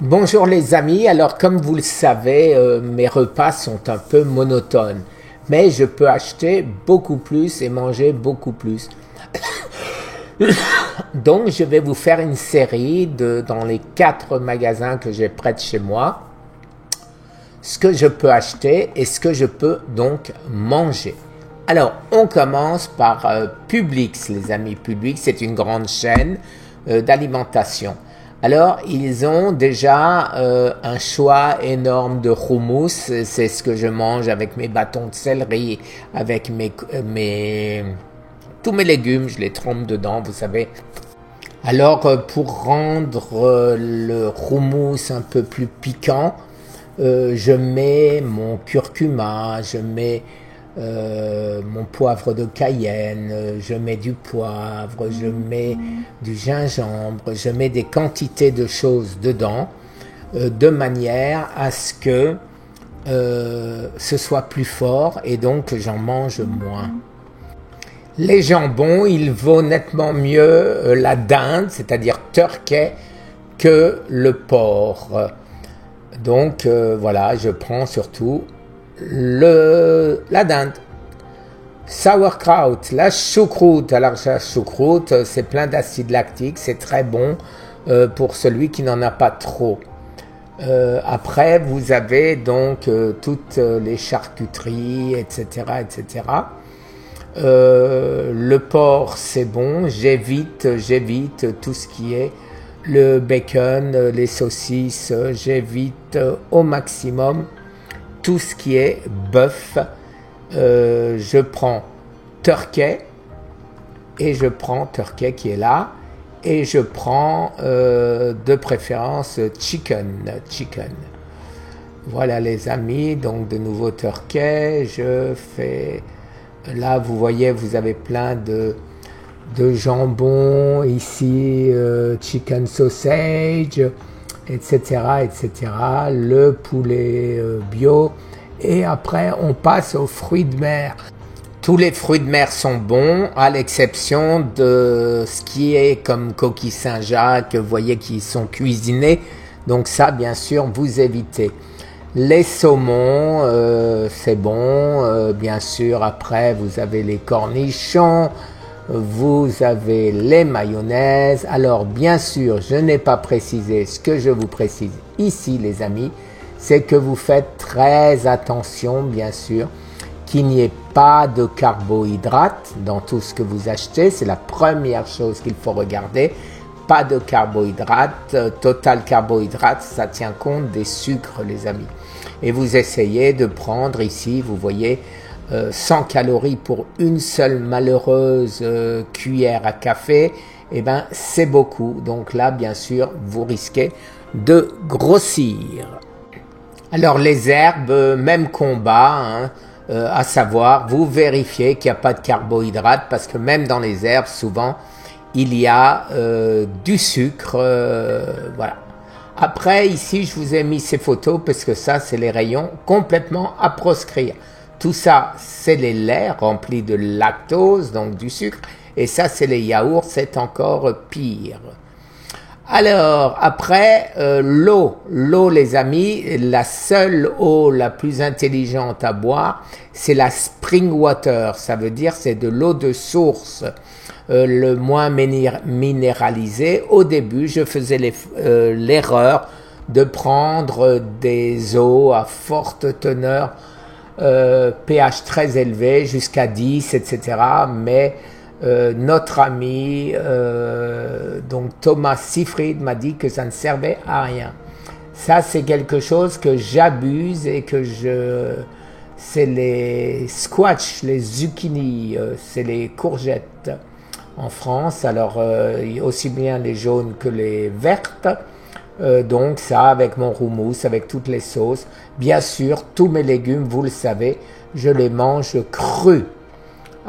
Bonjour les amis, alors comme vous le savez, mes repas sont un peu monotones, mais je peux acheter beaucoup plus et manger beaucoup plus. Donc je vais vous faire une série dans les 4 magasins que j'ai près de chez moi, ce que je peux acheter et ce que je peux donc manger. Alors on commence par Publix les amis. Publix c'est une grande chaîne d'alimentation. Alors, ils ont déjà un choix énorme de houmous, c'est ce que je mange avec mes bâtons de céleri, avec tous mes légumes, je les trempe dedans, vous savez. Alors, pour rendre le houmous un peu plus piquant, je mets mon curcuma, je mets mon poivre de Cayenne, je mets du poivre, je mets du gingembre, je mets des quantités de choses dedans, de manière à ce que ce soit plus fort et donc j'en mange moins. Les jambons, il vaut nettement mieux la dinde, c'est-à-dire turkey, que le porc. Donc voilà, je prends surtout la dinde. Sauerkraut, la choucroute. Alors la choucroute, c'est plein d'acide lactique, c'est très bon pour celui qui n'en a pas trop. Après, vous avez donc toutes les charcuteries, etc., etc. Le porc, c'est bon. J'évite tout ce qui est le bacon, les saucisses. J'évite au maximum tout ce qui est bœuf. Je prends turkey et je prends turkey qui est là et je prends de préférence chicken. Voilà les amis, donc de nouveau turkey. Je fais là, vous voyez, vous avez plein de jambon ici, chicken sausage, etc., etc. Le poulet bio. Et après, on passe aux fruits de mer. Tous les fruits de mer sont bons, à l'exception de ce qui est comme coquilles Saint-Jacques, vous voyez, qui sont cuisinés. Donc ça, bien sûr, vous évitez. Les saumons, c'est bon. Bien sûr, après, vous avez les cornichons, vous avez les mayonnaises. Alors, bien sûr, je n'ai pas précisé ce que je vous précise ici, les amis. C'est que vous faites très attention, bien sûr, qu'il n'y ait pas de carbohydrates dans tout ce que vous achetez. C'est la première chose qu'il faut regarder. Pas de carbohydrates. Total carbohydrate, ça tient compte des sucres, les amis. Et vous essayez de prendre ici, vous voyez, 100 calories pour une seule malheureuse cuillère à café. Eh bien, c'est beaucoup. Donc là, bien sûr, vous risquez de grossir. Alors les herbes, même combat, à savoir, vous vérifiez qu'il n'y a pas de carbohydrates parce que même dans les herbes, souvent, il y a du sucre. Voilà. Après, ici, je vous ai mis ces photos parce que ça, c'est les rayons complètement à proscrire. Tout ça, c'est les laits remplis de lactose, donc du sucre. Et ça, c'est les yaourts, c'est encore pire. Alors, après, l'eau, les amis, la seule eau la plus intelligente à boire, c'est la spring water. Ça veut dire c'est de l'eau de source, le moins minéralisé. Au début, je faisais l'erreur de prendre des eaux à forte teneur, pH très élevé, jusqu'à 10, etc. Mais notre ami donc Thomas Seyfried m'a dit que ça ne servait à rien. Ça, c'est quelque chose que j'abuse et que c'est les squash, les zucchini, c'est les courgettes en France. Alors aussi bien les jaunes que les vertes. Donc ça, avec mon houmous, avec toutes les sauces. Bien sûr, tous mes légumes, vous le savez, je les mange crus.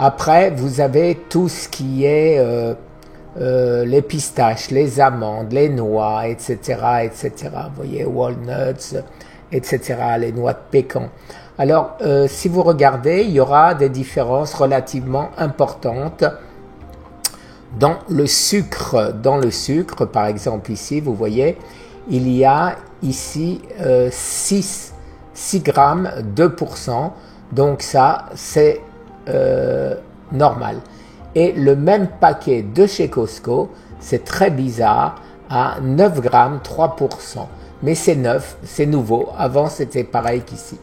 Après, vous avez tout ce qui est les pistaches, les amandes, les noix, etc., etc. Vous voyez, walnuts, etc., les noix de pécan. Alors, si vous regardez, il y aura des différences relativement importantes dans le sucre. Dans le sucre, par exemple ici, vous voyez, il y a ici 6 grammes 2%, donc ça c'est normal. Et le même paquet de chez Costco, c'est très bizarre, à 9 grammes 3%. Mais c'est neuf, c'est nouveau, avant c'était pareil qu'ici.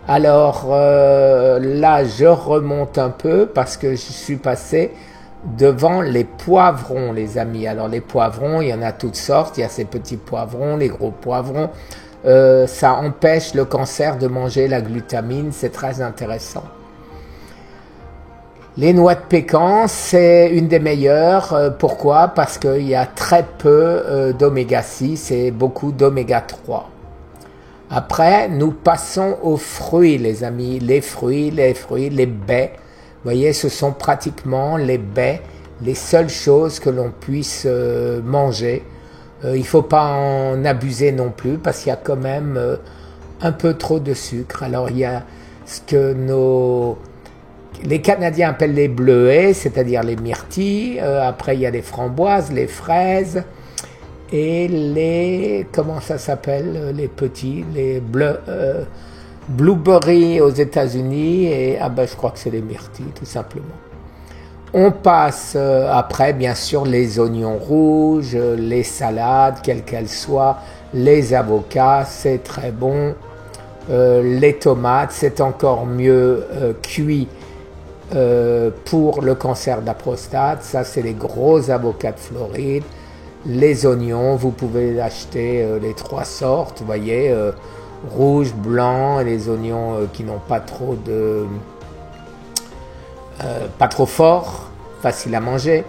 Alors là je remonte un peu parce que je suis passé devant les poivrons, les amis. Alors les poivrons, il y en a toutes sortes, il y a ces petits poivrons, les gros poivrons. Ça empêche le cancer de manger la glutamine, c'est très intéressant. Les noix de pécan, c'est une des meilleures. Pourquoi? Parce qu'il y a très peu d'oméga 6 et beaucoup d'oméga 3. Après, nous passons aux fruits, les amis. Les fruits, les baies. Vous voyez, ce sont pratiquement les baies, les seules choses que l'on puisse manger. Il ne faut pas en abuser non plus parce qu'il y a quand même un peu trop de sucre. Alors, il y a ce que les Canadiens appellent les bleuets, c'est-à-dire les myrtilles. Après, il y a les framboises, les fraises et les... Comment ça s'appelle? Les petits, les blueberries aux États-Unis. Et je crois que c'est les myrtilles, tout simplement. On passe après, bien sûr, les oignons rouges, les salades, quelles qu'elles soient, les avocats, c'est très bon. Les tomates, c'est encore mieux cuit. Pour le cancer de la prostate, ça c'est les gros avocats de Floride. Les oignons, vous pouvez acheter les 3 sortes, vous voyez, rouge, blanc, et les oignons qui n'ont pas trop fort, facile à manger.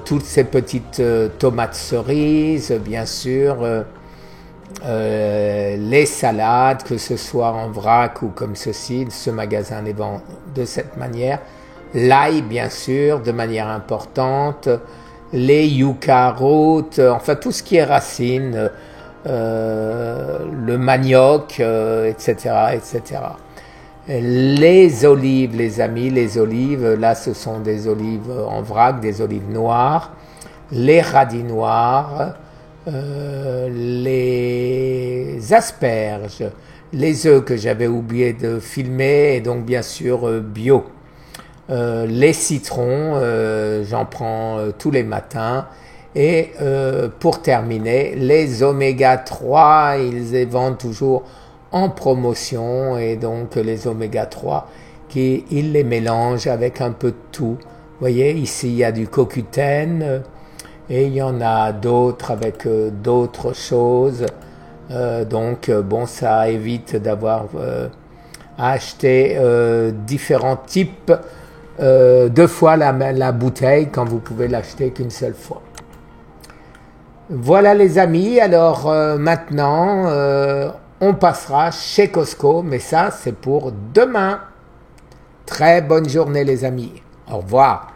Toutes ces petites tomates cerises, bien sûr. Les salades, que ce soit en vrac ou comme ceci, ce magasin les vend de cette manière. L'ail, bien sûr, de manière importante. Les yucca root, enfin tout ce qui est racines, le manioc, etc., etc. Les olives, les amis, les olives, là ce sont des olives en vrac, des olives noires. Les radis noirs. Les asperges, les œufs que j'avais oublié de filmer, et donc bien sûr bio. Les citrons, j'en prends tous les matins. Et pour terminer, les oméga 3, ils les vendent toujours en promotion. Et donc les oméga 3, ils les mélangent avec un peu de tout. Vous voyez, ici il y a du CoQ10. Et il y en a d'autres avec d'autres choses. Donc, bon, ça évite d'avoir à acheter différents types 2 fois la bouteille quand vous pouvez l'acheter qu'une seule fois. Voilà les amis, alors maintenant, on passera chez Costco, mais ça c'est pour demain. Très bonne journée les amis. Au revoir.